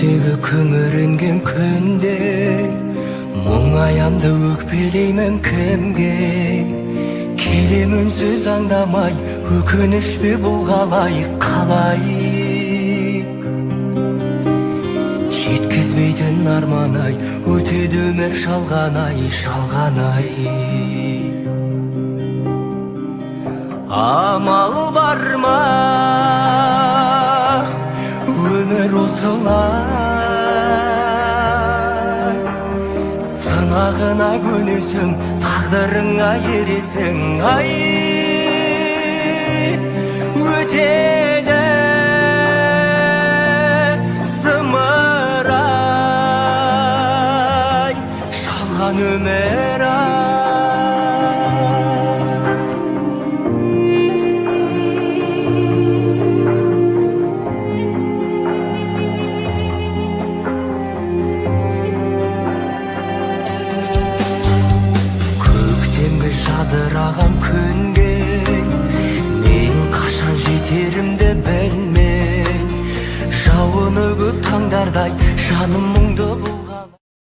Көктегі күңірінген күнде мұңаямды өкпелеймін кімге? Келем үнсіз аңдамай, өкінішпе бұл қалай? Жеткізбейтін арман-ай, өтеді өмір шалғанай. Амал бар ма, өмір осылай? Сынағына көнесің, тағдырыңа ересің. Ай, өтеді зымырай, шалған өмір. Жадыраған күнге мен қашан жетерімді білмей, жауыны көп таңдардай жаным мұң